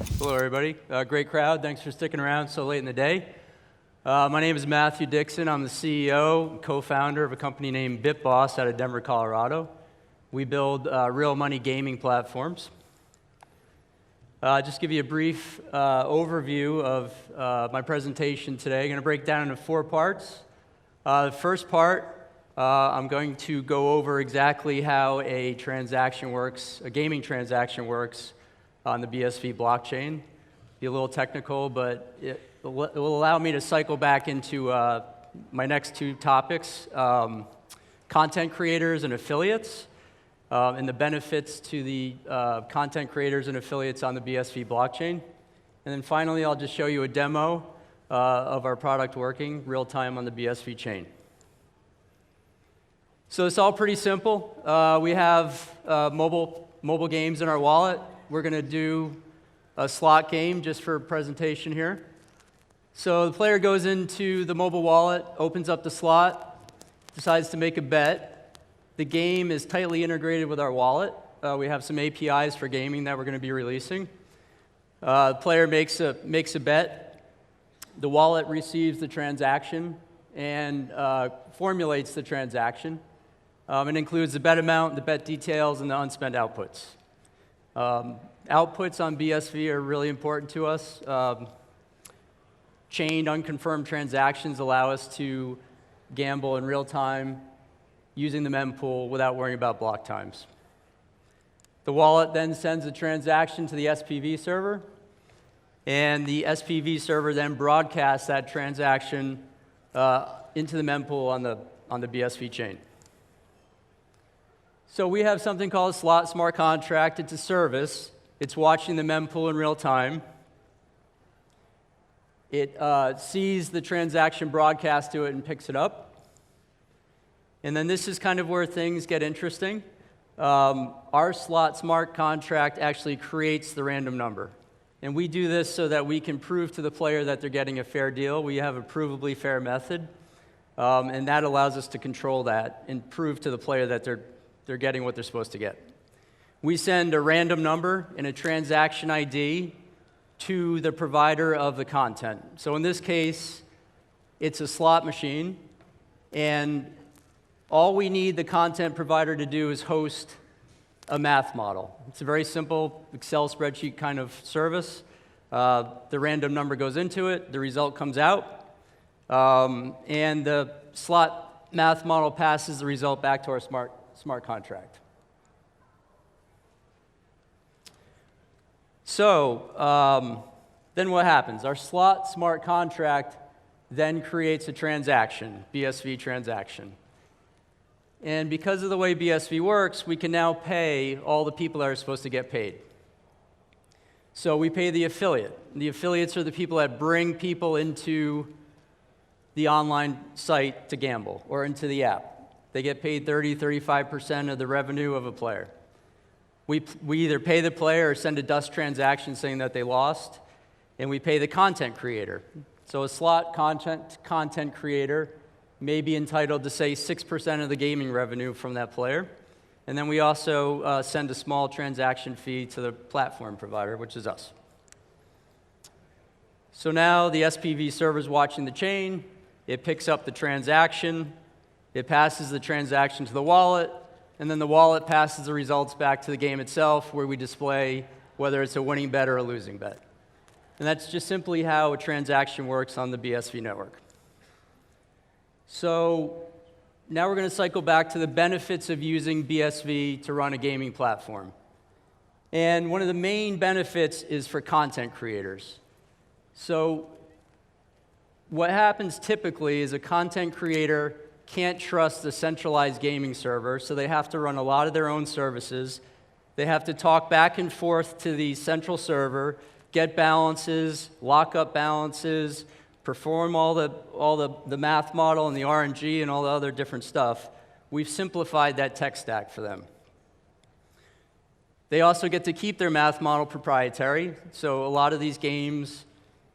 Hello, everybody. Great crowd. Thanks for sticking around so late in the day. My name is Matthew Dickson. I'm the CEO and co-founder of a company named BitBoss out of Denver, Colorado. We build real money gaming platforms. Just give you a brief overview of my presentation today. I'm going to break down into 4 parts. The first part, I'm going to go over exactly how a transaction works, a gaming transaction works on the BSV blockchain. Be a little technical, but it will allow me to cycle back into my next 2 topics, content creators and affiliates, and the benefits to the content creators and affiliates on the BSV blockchain. And then finally, I'll just show you a demo of our product working real-time on the BSV chain. So it's all pretty simple. We have mobile games in our wallet. We're going to do a slot game just for presentation here. So the player goes into the mobile wallet, opens up the slot, decides to make a bet. The game is tightly integrated with our wallet. We have some APIs for gaming that we're going to be releasing. The player makes a bet. The wallet receives the transaction and formulates the transaction. It includes the bet amount, the bet details, and the unspent outputs. Outputs on BSV are really important to us. Chained, unconfirmed transactions allow us to gamble in real time using the mempool without worrying about block times. The wallet then sends a transaction to the SPV server, and the SPV server then broadcasts that transaction into the mempool on the BSV chain. So we have something called a slot smart contract. It's a service. It's watching the mempool in real time. It sees the transaction broadcast to it and picks it up. And then this is kind of where things get interesting. Our slot smart contract actually creates the random number. And we do this so that we can prove to the player that they're getting a fair deal. We have a provably fair method. And that allows us to control that and prove to the player that they're getting what they're supposed to get. We send a random number and a transaction ID to the provider of the content. So in this case, it's a slot machine, and all we need the content provider to do is host a math model. It's a very simple Excel spreadsheet kind of service. The random number goes into it, the result comes out, and the slot math model passes the result back to our smart contract. So then what happens? Our slot smart contract then creates a transaction, BSV transaction. And because of the way BSV works, we can now pay all the people that are supposed to get paid. So we pay the affiliate. The affiliates are the people that bring people into the online site to gamble or into the app. They get paid 30-35% of the revenue of a player. We either pay the player or send a dust transaction saying that they lost, and we pay the content creator. So a slot content creator may be entitled to, say, 6% of the gaming revenue from that player. And then we also send a small transaction fee to the platform provider, which is us. So now the SPV server is watching the chain. It picks up the transaction. It passes the transaction to the wallet, and then the wallet passes the results back to the game itself, where we display whether it's a winning bet or a losing bet. And that's just simply how a transaction works on the BSV network. So now we're going to cycle back to the benefits of using BSV to run a gaming platform. And one of the main benefits is for content creators. So what happens typically is a content creator can't trust the centralized gaming server, so they have to run a lot of their own services. They have to talk back and forth to the central server, get balances, lock up balances, perform all the math model and the RNG and all the other different stuff. We've simplified that tech stack for them. They also get to keep their math model proprietary. So a lot of these games,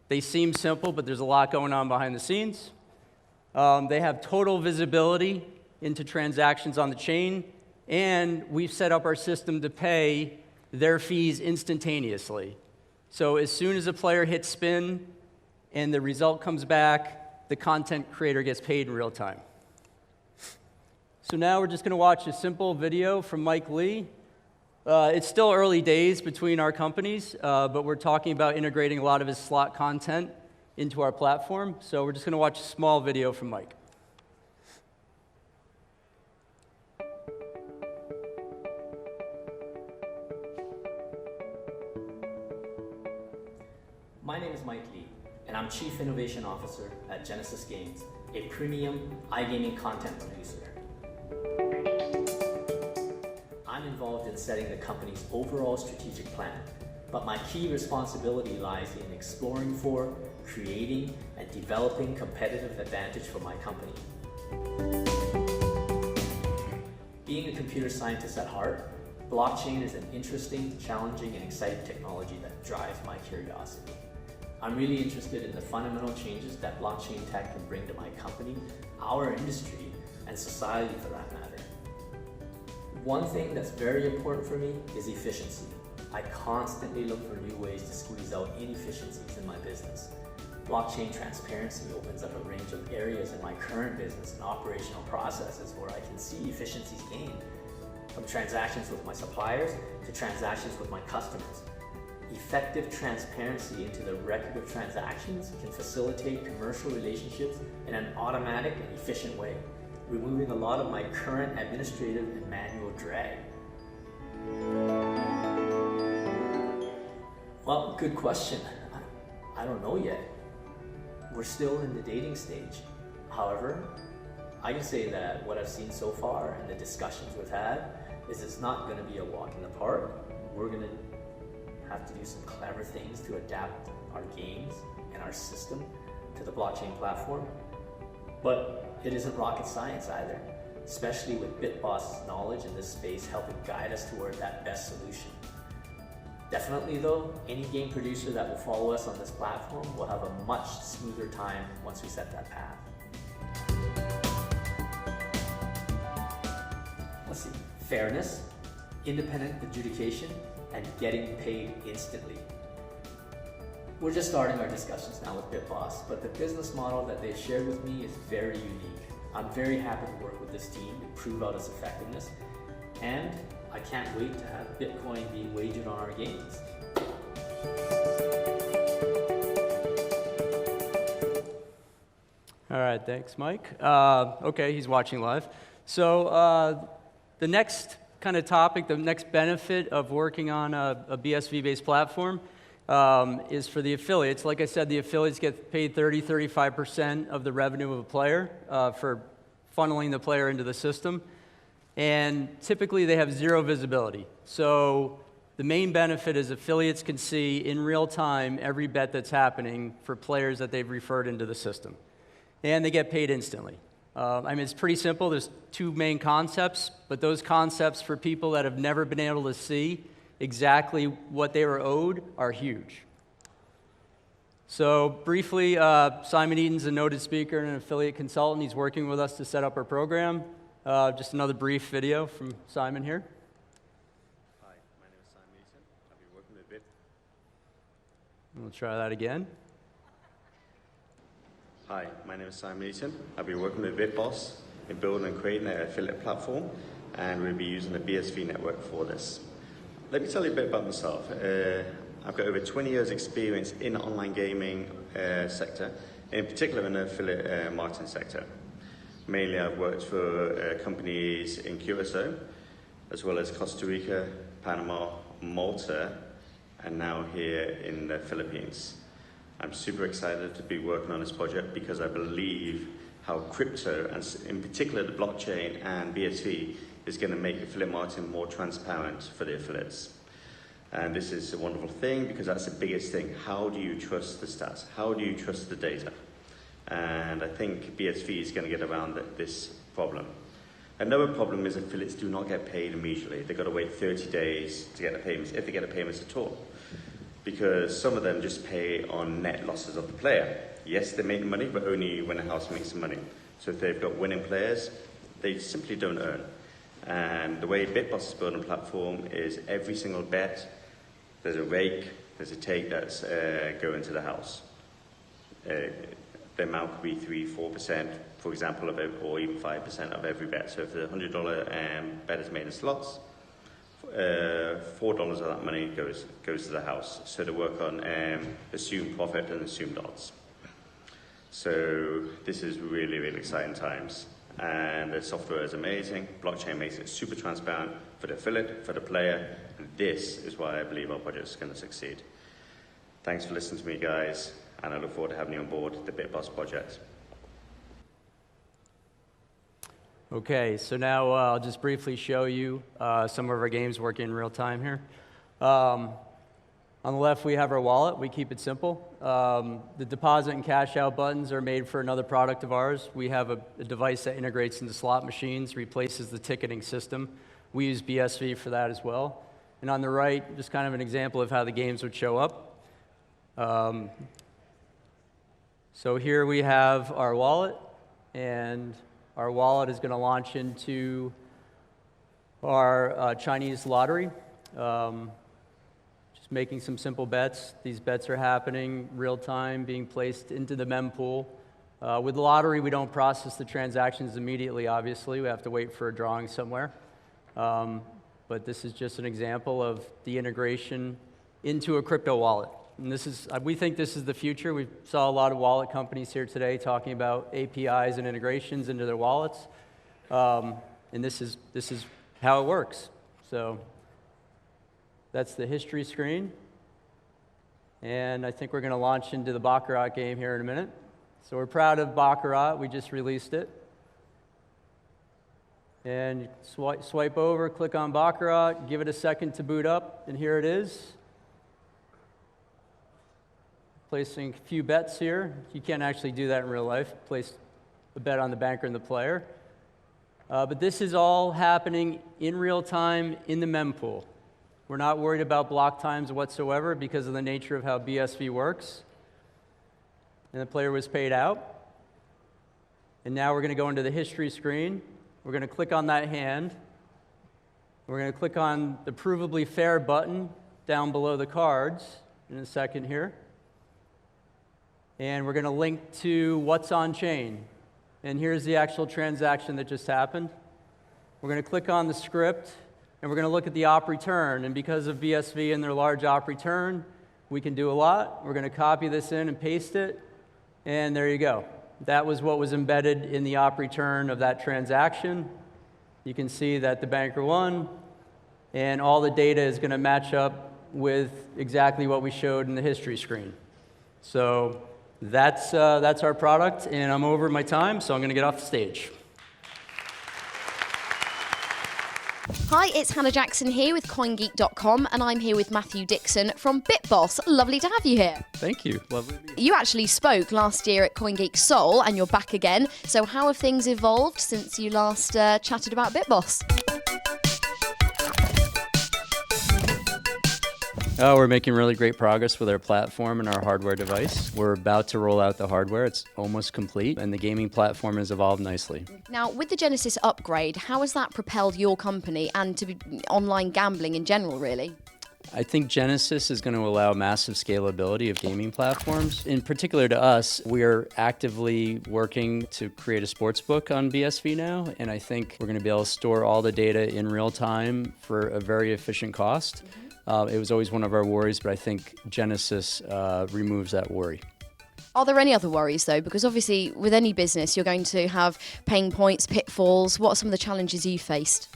they seem simple, but there's a lot going on behind the scenes. They have total visibility into transactions on the chain, and we've set up our system to pay their fees instantaneously. So as soon as a player hits spin and the result comes back, the content creator gets paid in real time. So now we're just going to watch a simple video from Mike Lee. It's still early days between our companies, but we're talking about integrating a lot of his slot content into our platform. So we're just going to watch a small video from Mike. My name is Mike Lee, and I'm Chief Innovation Officer at Genesis Games, a premium iGaming content producer. I'm involved in setting the company's overall strategic plan, but my key responsibility lies in exploring for, creating, and developing competitive advantage for my company. Being a computer scientist at heart, blockchain is an interesting, challenging, and exciting technology that drives my curiosity. I'm really interested in the fundamental changes that blockchain tech can bring to my company, our industry, and society for that matter. One thing that's very important for me is efficiency. I constantly look for new ways to squeeze out inefficiencies in my business. Blockchain transparency opens up a range of areas in my current business and operational processes where I can see efficiencies gained, from transactions with my suppliers to transactions with my customers. Effective transparency into the record of transactions can facilitate commercial relationships in an automatic and efficient way, removing a lot of my current administrative and manual drag. Well, good question. I don't know yet. We're still in the dating stage. However, I can say that what I've seen so far and the discussions we've had is it's not going to be a walk in the park. We're going to have to do some clever things to adapt our games and our system to the blockchain platform. But it isn't rocket science either, especially with BitBoss's knowledge in this space helping guide us toward that best solution. Definitely though, any game producer that will follow us on this platform will have a much smoother time once we set that path. Let's see, fairness, independent adjudication, and getting paid instantly. We're just starting our discussions now with BitBoss, but the business model that they've shared with me is very unique. I'm very happy to work with this team to prove out its effectiveness, and I can't wait to have Bitcoin being wagered on our games. All right, thanks, Mike. Okay, he's watching live. So the next kind of topic, the next benefit of working on a BSV-based platform is for the affiliates. Like I said, the affiliates get paid 35% of the revenue of a player for funneling the player into the system. And typically they have zero visibility. So the main benefit is affiliates can see in real time every bet that's happening for players that they've referred into the system. And they get paid instantly. I mean, it's pretty simple. There's two main concepts, but those concepts for people that have never been able to see exactly what they were owed are huge. So briefly, Simon Eaton's a noted speaker and an affiliate consultant. He's working with us to set up our program. Just another brief video from Simon here. Hi, my name is Simon Eaton. I'll be working with Bit. We'll try that again. Hi, my name is Simon Eaton. I'll be working with BitBoss in building and creating an affiliate platform, and we'll be using the BSV network for this. Let me tell you a bit about myself. I've got over 20 years experience in the online gaming sector, in particular in the affiliate marketing sector. Mainly I've worked for companies in Curacao, as well as Costa Rica, Panama, Malta, and now here in the Philippines. I'm super excited to be working on this project because I believe how crypto, and in particular the blockchain and BSV, is going to make affiliate marketing more transparent for the affiliates. And this is a wonderful thing because that's the biggest thing. How do you trust the stats? How do you trust the data? And I think BSV is going to get around this problem. Another problem is affiliates do not get paid immediately. They've got to wait 30 days to get the payments, if they get the payments at all. Because some of them just pay on net losses of the player. Yes, they make money, but only when the house makes some money. So if they've got winning players, they simply don't earn. And the way BitBoss is building a platform is every single bet, there's a rake, There's a take that's going to the house. The amount could be 3-4%, for example, or even 5% of every bet. So if the $100 bet is made in slots, $4 of that money goes to the house. So to work on assumed profit and assumed odds. So this is really, really exciting times. And the software is amazing. Blockchain makes it super transparent for the affiliate, for the player. And this is why I believe our project is going to succeed. Thanks for listening to me, guys. And I look forward to having you on board the BitBoss project. Okay, so now I'll just briefly show you some of our games working in real time here. On the left, we have our wallet. We keep it simple. The deposit and cash out buttons are made for another product of ours. We have a device that integrates into slot machines, replaces the ticketing system. We use BSV for that as well. And on the right, just kind of an example of how the games would show up. So here we have our wallet, and our wallet is going to launch into our Chinese lottery. Just making some simple bets. These bets are happening real time, being placed into the mempool. With the lottery, we don't process the transactions immediately, obviously. We have to wait for a drawing somewhere. But this is just an example of the integration into a crypto wallet. And this is, we think this is the future. We saw a lot of wallet companies here today talking about APIs and integrations into their wallets. And this is how it works. So that's the history screen. And I think we're going to launch into the Baccarat game here in a minute. So we're proud of Baccarat. We just released it. And swipe over, click on Baccarat, give it a second to boot up, and here it is. Placing a few bets here. You can't actually do that in real life. Place a bet on the banker and the player. But this is all happening in real time in the mempool. We're not worried about block times whatsoever because of the nature of how BSV works. And the player was paid out. And now we're going to go into the history screen. We're going to click on that hand. We're going to click on the provably fair button down below the cards in a second here. And we're going to link to what's on chain. And here's the actual transaction that just happened. We're going to click on the script, and we're going to look at the op return. And because of BSV and their large op return, we can do a lot. We're going to copy this in and paste it, and there you go. That was what was embedded in the op return of that transaction. You can see that the banker won, and all the data is going to match up with exactly what we showed in the history screen. So that's our product, and I'm over my time, so I'm going to get off the stage. Hi, it's Hannah Jackson here with CoinGeek.com, and I'm here with Matthew Dickson from BitBoss. Lovely to have you here. Thank you. Lovely to be here. You actually spoke last year at CoinGeek Seoul, and you're back again. So how have things evolved since you last chatted about BitBoss? Oh, we're making really great progress with our platform and our hardware device. We're about to roll out the hardware. It's almost complete, and the gaming platform has evolved nicely. Now, with the Genesis upgrade, how has that propelled your company and to online gambling in general, really? I think Genesis is going to allow massive scalability of gaming platforms. In particular to us, we're actively working to create a sportsbook on BSV now, and I think we're going to be able to store all the data in real time for a very efficient cost. It was always one of our worries, but I think Genesis removes that worry. Are there any other worries, though? Because obviously, with any business, you're going to have pain points, pitfalls. What are some of the challenges you faced?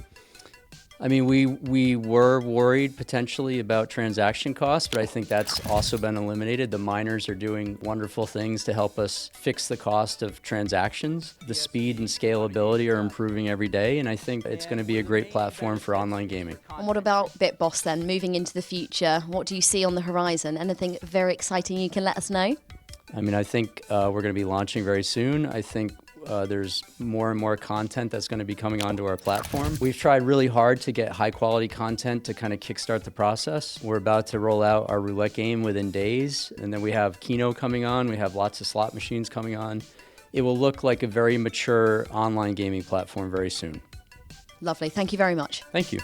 I mean, we were worried potentially about transaction costs, but I think that's also been eliminated. The miners are doing wonderful things to help us fix the cost of transactions. The speed and scalability are improving every day, and I think it's going to be a great platform for online gaming. And what about BitBoss then, moving into the future? What do you see on the horizon? Anything very exciting you can let us know? I mean, I think we're going to be launching very soon. I think there's more and more content that's going to be coming onto our platform. We've tried really hard to get high quality content to kind of kickstart the process. We're about to roll out our roulette game within days, and then we have Keno coming on. We have lots of slot machines coming on. It will look like a very mature online gaming platform very soon. Lovely. Thank you very much. Thank you.